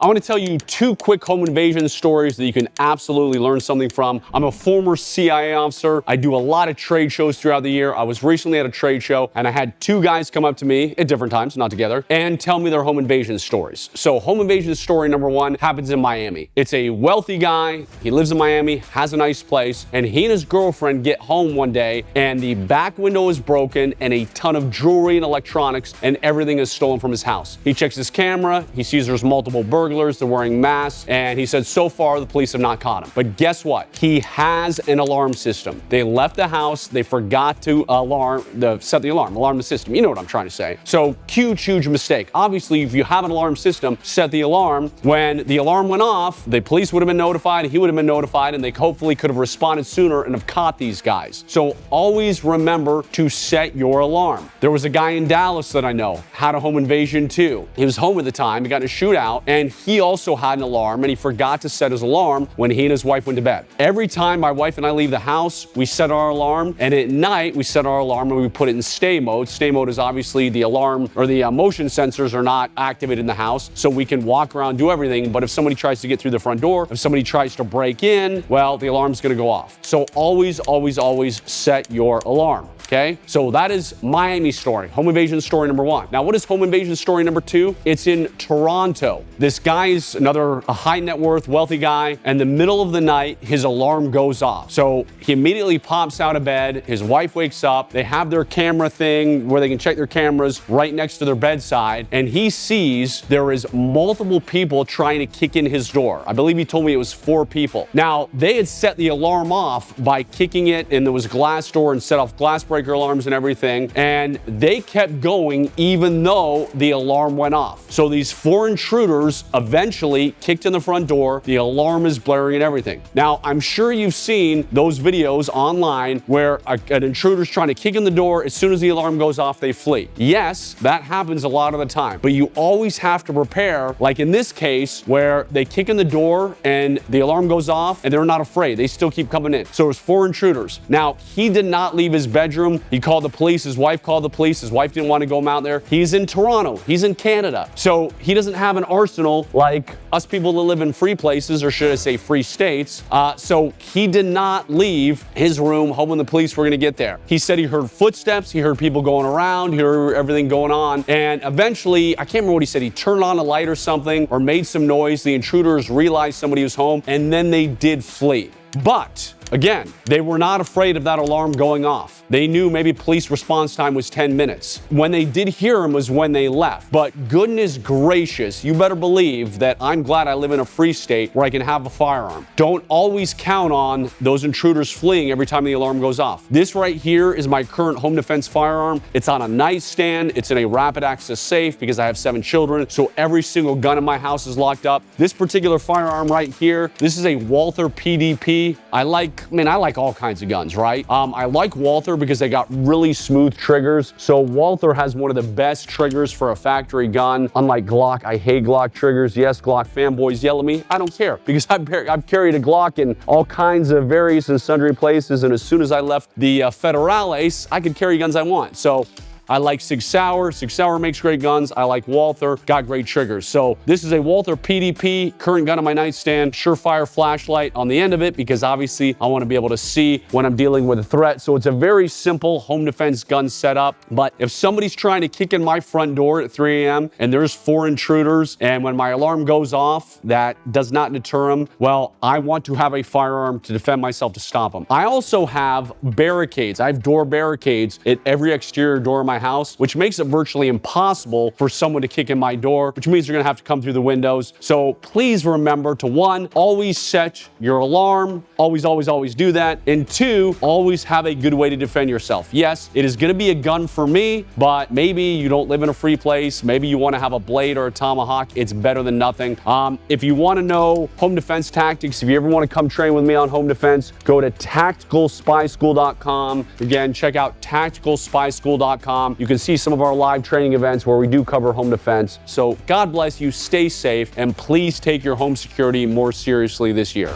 I want to tell you two quick home invasion stories that you can absolutely learn something from. I'm a former CIA officer. I do a lot of trade shows throughout the year. I was recently at a trade show and I had two guys come up to me at different times, not together, and tell me their home invasion stories. So home invasion story number one happens in Miami. It's a wealthy guy. He lives in Miami, has a nice place, and he and his girlfriend get home one day and the back window is broken and a ton of jewelry and electronics and everything is stolen from his house. He checks his camera. He sees there's multiple burglars. They're wearing masks, and he said so far the police have not caught him. But guess what? He has an alarm system. They left the house. They forgot to set the alarm the system. You know what I'm trying to say. So huge mistake. Obviously, if you have an alarm system, set the alarm. When the alarm went off, the police would have been notified, he would have been notified, and they hopefully could have responded sooner and have caught these guys. So always remember to set your alarm. There was a guy in Dallas that I know had a home invasion too. He was home at the time. He got in a shootout, and he also had an alarm, and he forgot to set his alarm when he and his wife went to bed. Every time my wife and I leave the house, we set our alarm, and at night we set our alarm and we put it in stay mode. Stay mode is obviously the alarm or the motion sensors are not activated in the house, so we can walk around, do everything. But if somebody tries to get through the front door, if somebody tries to break in, well, the alarm's gonna go off. So always set your alarm. Okay, so that is Miami story, home invasion story number one. Now, what is home invasion story number two? It's in Toronto. This guy is a high net worth, wealthy guy, and in the middle of the night, his alarm goes off. So he immediately pops out of bed. His wife wakes up. They have their camera thing where they can check their cameras right next to their bedside, and he sees there is multiple people trying to kick in his door. I believe he told me it was 4 people. Now, they had set the alarm off by kicking it, and there was a glass door and set off glass breaker alarms and everything, and they kept going even though the alarm went off. So these 4 intruders eventually kicked in the front door. The alarm is blaring and everything. Now, I'm sure you've seen those videos online where an intruder's trying to kick in the door. As soon as the alarm goes off, they flee. Yes, that happens a lot of the time, but you always have to prepare, like in this case where they kick in the door and the alarm goes off and they're not afraid. They still keep coming in. So there's 4 intruders. Now, he did not leave his bedroom. He called the police. His wife called the police. His wife didn't want to go out there. He's in Toronto. He's in Canada. So he doesn't have an arsenal like us people that live in free places, or should I say free states. So he did not leave his room hoping the police were going to get there. He said he heard footsteps. He heard people going around. He heard everything going on. And eventually, I can't remember what he said. He turned on a light or something or made some noise. The intruders realized somebody was home, and then they did flee. But again, they were not afraid of that alarm going off. They knew maybe police response time was 10 minutes. When they did hear him was when they left. But goodness gracious, you better believe that I'm glad I live in a free state where I can have a firearm. Don't always count on those intruders fleeing every time the alarm goes off. This right here is my current home defense firearm. It's on a nightstand. It's in a rapid access safe because I have 7 children. So every single gun in my house is locked up. This particular firearm right here, this is a Walther PDP. I like all kinds of guns, right? I like Walther because they got really smooth triggers. So Walther has one of the best triggers for a factory gun. Unlike Glock, I hate Glock triggers. Yes, Glock fanboys yell at me. I don't care because I've carried a Glock in all kinds of various and sundry places. And as soon as I left the Federales, I could carry guns I want. So I like Sig Sauer. Sig Sauer makes great guns. I like Walther, got great triggers. So this is a Walther PDP, current gun on my nightstand, Surefire flashlight on the end of it because obviously I want to be able to see when I'm dealing with a threat. So it's a very simple home defense gun setup. But if somebody's trying to kick in my front door at 3 a.m. and there's 4 intruders, and when my alarm goes off, that does not deter them, well, I want to have a firearm to defend myself to stop them. I also have barricades. I have door barricades at every exterior door of my house, which makes it virtually impossible for someone to kick in my door, which means you're gonna have to come through the windows. So please remember to 1, always set your alarm. Always do that. And 2, always have a good way to defend yourself. Yes, it is gonna be a gun for me, but maybe you don't live in a free place. Maybe you wanna have a blade or a tomahawk. It's better than nothing. If you wanna know home defense tactics, if you ever wanna come train with me on home defense, go to tacticalspyschool.com. Again, check out tacticalspyschool.com. You can see some of our live training events where we do cover home defense. So God bless you, stay safe, and please take your home security more seriously this year.